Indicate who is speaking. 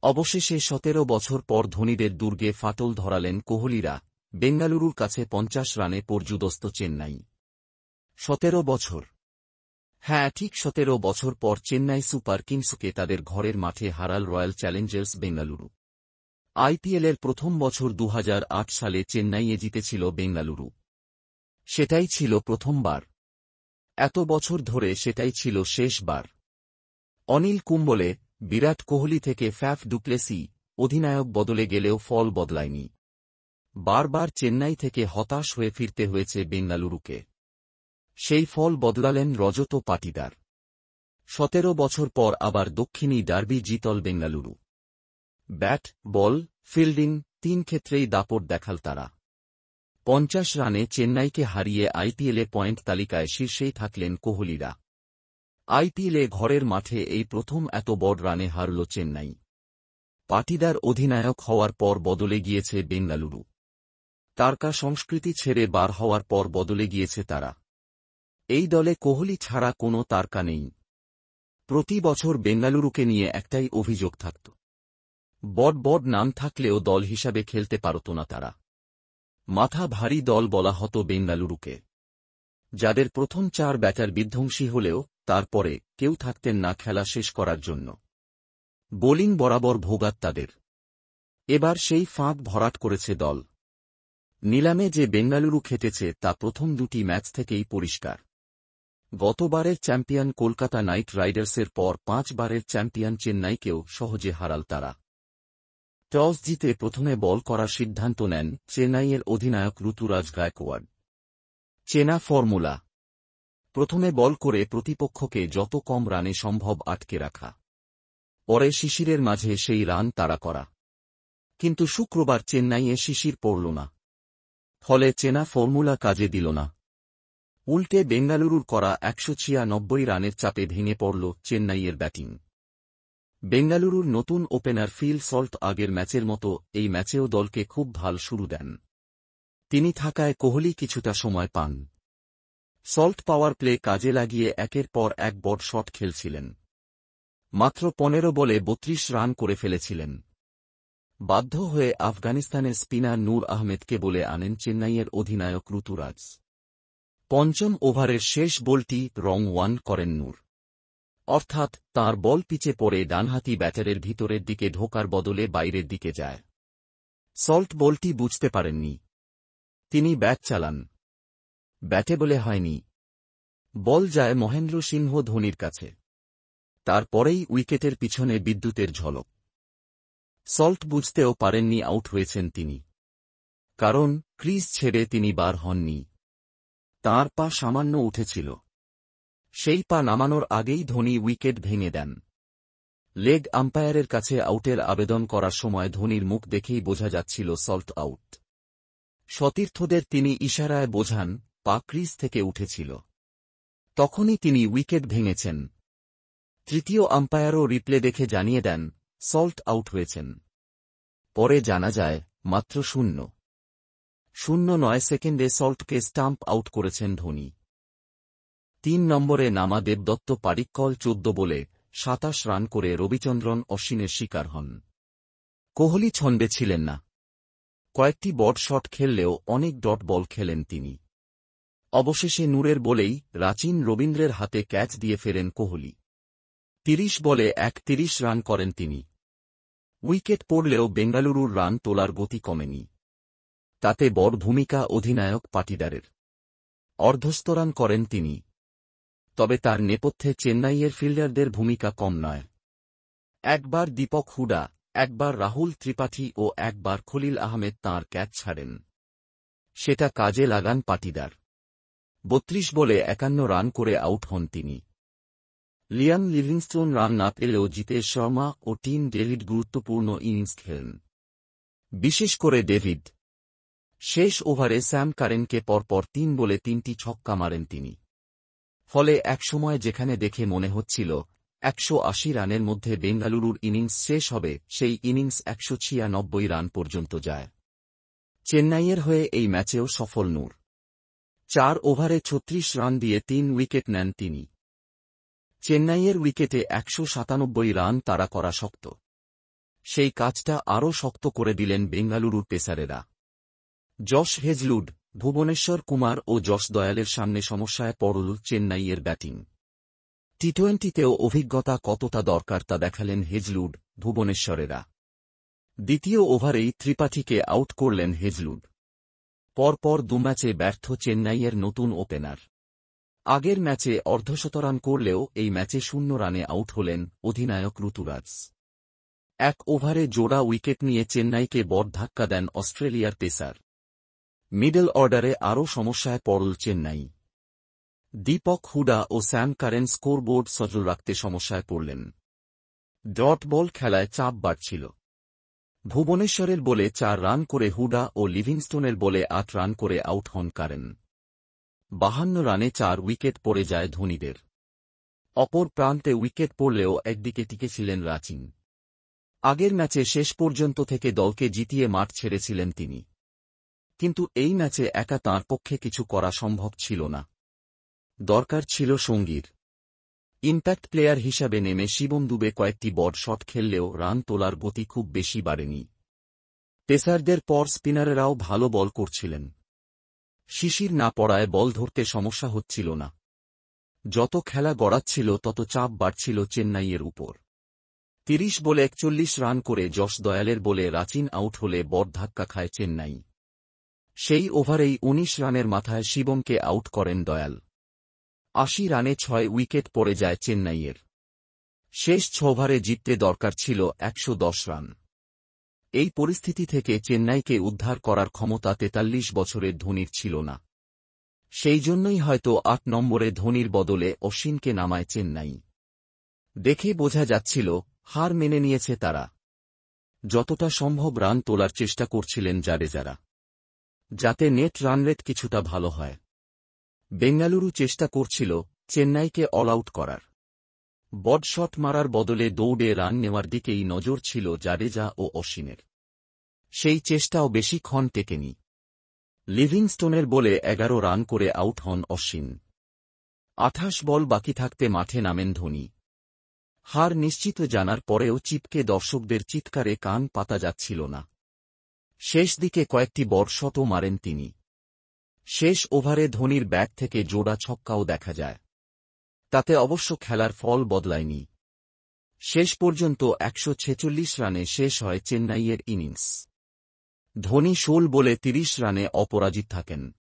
Speaker 1: অবশেষে ১৭ বছর পর ধোনিদের দুর্গে ফাটল ধরালেন কোহলিরা, বেঙ্গালুরুর কাছে ৫০ রানে পর্যুদস্ত চেন্নাই। ১৭ বছর। হ্যাঁ, ঠিক ১৭ বছর পর চেন্নাই সুপার কিংসকে তাদের ঘরের মাঠে হারাল রয়্যাল চ্যালেঞ্জার্স বেঙ্গালুরু। আইপিএলের প্রথম বছর ২০০৮ সালে চেন্নাইয়ে জিতেছিল বেঙ্গালুরু। সেটাই ছিল প্রথমবার। এত বছর ধরে সেটাই ছিল শেষবার। অনিল কুম্বলে, বিরাট কোহলি থেকে ফ্যাফ ডুপ্লেসি, অধিনায়ক বদলে গেলেও ফল বদলায়নি। বারবার চেন্নাই থেকে হতাশ হয়ে ফিরতে হয়েছে বেঙ্গালুরুকে। সেই ফল বদলালেন রজত পাটিদার। ১৭ বছর পর আবার দক্ষিণী ডার্বি জিতল বেঙ্গালুরু। ব্যাট, বল, ফিল্ডিং, তিন ক্ষেত্রেই দাপট দেখাল তারা। ৫০ রানে চেন্নাইকে হারিয়ে আইপিএলে পয়েন্ট তালিকায় শীর্ষেই থাকলেন কোহলিরা। আইপিএলে ঘরের মাঠে এই প্রথম এত বড় রানে হারল চেন্নাই। পাটিদার অধিনায়ক হওয়ার পর বদলে গিয়েছে বেঙ্গালুরু। তারকা সংস্কৃতি ছেড়ে বার হওয়ার পর বদলে গিয়েছে তারা। এই দলে কোহলি ছাড়া কোনো তারকা নেই। প্রতি বছর বেঙ্গালুরুকে নিয়ে একটাই অভিযোগ থাকত, বড় বড় নাম থাকলেও দল হিসাবে খেলতে পারত না তারা। মাথা ভারী দল বলা হতো বেঙ্গালুরুকে, যাদের প্রথম ৪ ব্যাটার বিধ্বংসী হলেও তারপরে কেউ থাকতেন না খেলা শেষ করার জন্য। বোলিং বরাবর ভোগাত তাদের। এবার সেই ফাঁদ ভরাট করেছে দল। নিলামে যে বেঙ্গালুরু খেটেছে তা প্রথম দুটি ম্যাচ থেকেই পরিষ্কার। গতবারের চ্যাম্পিয়ন কলকাতা নাইট রাইডার্সের পর ৫ বারের চ্যাম্পিয়ন চেন্নাইকেও সহজে হারাল তারা। টস জিতে প্রথমে বল করার সিদ্ধান্ত নেন চেন্নাইয়ের অধিনায়ক ঋতুরাজ গায়কোয়াড়। চেনা ফর্মুলা, প্রথমে বল করে প্রতিপক্ষকে যত কম রানে সম্ভব আটকে রাখা, পরে শিশিরের মাঝে সেই রান তাড়া করা। কিন্তু শুক্রবার চেন্নাইয়ে শিশির পড়ল না। ফলে চেনা ফর্মুলা কাজে দিল না। উল্টে বেঙ্গালুরুর করা ১৯৬ রানের চাপে ভেঙে পড়ল চেন্নাইয়ের ব্যাটিং। বেঙ্গালুরুর নতুন ওপেনার ফিল সল্ট আগের ম্যাচের মতো এই ম্যাচেও দলকে খুব ভাল শুরু দেন। তিনি থাকায় কোহলি কিছুটা সময় পান। সল্ট পাওয়ার প্লে কাজে লাগিয়ে একের পর এক বড় শট খেলছিলেন। মাত্র ১৫ বলে ৩২ রান করে ফেলেছিলেন। বাধ্য হয়ে আফগানিস্তানের স্পিনার নূর আহমেদকে বলে আনেন চেন্নাইয়ের অধিনায়ক ঋতুরাজ। পঞ্চম ওভারের শেষ বলটি রং ওয়ান করেন নূর। অর্থাৎ তাঁর বল পিচে পড়ে ডানহাতি ব্যাটারের ভিতরের দিকে ঢোকার বদলে বাইরের দিকে যায়। সল্ট বলটি বুঝতে পারেননি। তিনি ব্যাট চালান। ব্যাটে বলে হয়নি। বল যায় মহেন্দ্র সিংহ ধোনির কাছে। তারপরেই উইকেটের পিছনে বিদ্যুতের ঝলক। সল্ট বুঝতেও পারেননি আউট হয়েছেন তিনি। কারণ ক্রিজ ছেড়ে তিনি বার হননি। তাঁর পা সামান্য উঠেছিল। সেই পা নামানোর আগেই ধোনি উইকেট ভেঙে দেন। লেগ আম্পায়ারের কাছে আউটের আবেদন করার সময় ধোনির মুখ দেখেই বোঝা যাচ্ছিল সল্ট আউট। সতীর্থদের তিনি ইশারায় বোঝান পা ক্রিজ থেকে উঠেছিল। তখনই তিনি উইকেট ভেঙেছেন। তৃতীয় আম্পায়ারও রিপ্লে দেখে জানিয়ে দেন সল্ট আউট হয়েছেন। পরে জানা যায় মাত্র ০.০৯ সেকেন্ডে সল্টকে স্টাম্প আউট করেছেন ধোনি। ৩ নম্বরে নামা দেবদত্ত পাডিক্কল ১৪ বলে ২৭ রান করে রবিচন্দ্রন অশ্বিনের শিকার হন। কোহলি ছন্দে ছিলেন না। কয়েকটি বড় শট খেললেও অনেক ডট বল খেলেন তিনি। অবশেষে নূরের বলেই রাচিন রবীন্দ্রের হাতে ক্যাচ দিয়ে ফেরেন কোহলি। ৩০ বলে ৩১ রান করেন তিনি। উইকেট পড়লেও বেঙ্গালুরুর রান তোলার গতি কমেনি। তাতে বড় ভূমিকা অধিনায়ক পাটিদারের। অর্ধস্তরান করেন তিনি। তবে তার নেপথ্যে চেন্নাইয়ের ফিল্ডারদের ভূমিকা কম নয়। একবার দীপক হুডা, একবার রাহুল ত্রিপাঠী ও একবার খলিল আহমেদ তাঁর ক্যাচ ছাড়েন। সেটা কাজে লাগান পাটিদার। ৩২ বলে ৫১ রান করে আউট হন তিনি। লিয়াম লিভিংস্টোন রান না পেলেও জিতেশ শর্মা ও টিম ডেভিড গুরুত্বপূর্ণ ইনিংস খেলেন। বিশেষ করে ডেভিড। শেষ ওভারে স্যাম কারেনকে পরপর ৩ বলে ৩টি ছক্কা মারেন তিনি। ফলে একসময় যেখানে দেখে মনে হচ্ছিল ১৮০ রানের মধ্যে বেঙ্গালুরুর ইনিংস শেষ হবে, সেই ইনিংস ১৯৬ রান পর্যন্ত যায়। চেন্নাইয়ের হয়ে এই ম্যাচেও সফল নূর। ৪ ওভারে ৩৬ রান দিয়ে ৩ উইকেট নেন তিনি। চেন্নাইয়ের উইকেটে ১৯৭ রান তাড়া করা শক্ত। সেই কাজটা আরও শক্ত করে দিলেন বেঙ্গালুরুর পেসারেরা। জশ হেজলুড, ভুবনেশ্বর কুমার ও যশ দয়ালের সামনে সমস্যায় পড়ল চেন্নাইয়ের ব্যাটিং। টি-20তেও অভিজ্ঞতা কতটা দরকার তা দেখালেন হেজলুড, ভুবনেশ্বরেরা। দ্বিতীয় ওভারেই ত্রিপাঠীকে আউট করলেন হেজলুড। পরপর 2 ম্যাচে ব্যর্থ চেন্নাইয়ের নতুন ওপেনার। আগের ম্যাচে অর্ধশতরান করলেও এই ম্যাচে 0 রানে আউট হলেন অধিনায়ক ঋতুরাজ। 1 ওভারে জোড়া উইকেট নিয়ে চেন্নাইকে বড় ধাক্কা দেন অস্ট্রেলিয়ার পেসার। মিডল অর্ডারে আরও সমস্যায় পড়ল চেন্নাই। দীপক হুডা ও স্যাম কারেন স্কোরবোর্ড সচল রাখতে সমস্যায় পড়লেন। ডট বল খেলায় চাপ বাড়ছিল। ভুবনেশ্বরের বলে 4 রান করে হুডা ও লিভিংস্টোনের বলে 8 রান করে আউট হন কারেন। 52 রানে 4 উইকেট পড়ে যায় ধোনিদের। অপর প্রান্তে উইকেট পড়লেও একদিকে টিকেছিলেন রাচিন। আগের ম্যাচে শেষ পর্যন্ত থেকে দলকে জিতিয়ে মাঠ ছেড়েছিলেন তিনি। কিন্তু এই ম্যাচে একা তাঁর পক্ষে কিছু করা সম্ভব ছিল না। দরকার ছিল সঙ্গীর। ইম্প্যাক্ট প্লেয়ার হিসাবে নেমে শিবম দুবে কয়েকটি বড় শট খেললেও রান তোলার গতি খুব বেশি বাড়েনি। পেসারদের পর স্পিনারেরাও ভালো বল করছিলেন। শিশির না পড়ায় বল ধরতে সমস্যা হচ্ছিল না। যত খেলা গড়াচ্ছিল তত চাপ বাড়ছিল চেন্নাইয়ের উপর। 30 বলে 41 রান করে যশ দয়ালের বলে রাচিন আউট হলে বড় ধাক্কা খায় চেন্নাই। সেই ওভারেই 19 রানের মাথায় শিবমকে আউট করেন দয়াল। 80 রানে 6 উইকেট পড়ে যায় চেন্নাইয়ের। শেষ 6 ওভারে জিততে দরকার ছিল 110 রান। এই পরিস্থিতি থেকে চেন্নাইকে উদ্ধার করার ক্ষমতা 43 বছরের ধোনির ছিল না। সেই জন্যই হয়তো 8 নম্বরে ধোনির বদলে অশ্বিনকে নামায় চেন্নাই। দেখে বোঝা যাচ্ছিল হার মেনে নিয়েছে তারা। যতটা সম্ভব রান তোলার চেষ্টা করছিলেন জাডেজারা, যাতে নেট রানরেট কিছুটা ভালো হয়। বেঙ্গালুরু চেষ্টা করছিল চেন্নাইকে অল আউট করার। বড় শট মারার বদলে দৌড়ে রান নেওয়ার দিকেই নজর ছিল জাডেজা ও অশ্বিনের। সেই চেষ্টাও বেশিক্ষণ টেকেনি। লিভিংস্টোনের বলে 11 রান করে আউট হন অশ্বিন। 28 বল বাকি থাকতে মাঠে নামেন ধোনি। হার নিশ্চিত জানার পরেও চিপকে দর্শকদের চিৎকারে কান পাতা যাচ্ছিল না। শেষ দিকে কয়েকটি বড় শটও মারেন তিনি। শেষ ওভারে ধোনির ব্যাট থেকে জোড়া ছক্কাও দেখা যায়। তাতে অবশ্য খেলার ফল বদলায়নি। শেষ পর্যন্ত 146 রানে শেষ হয় চেন্নাইয়ের ইনিংস। ধোনি 16 বলে 30 রানে অপরাজিত থাকেন।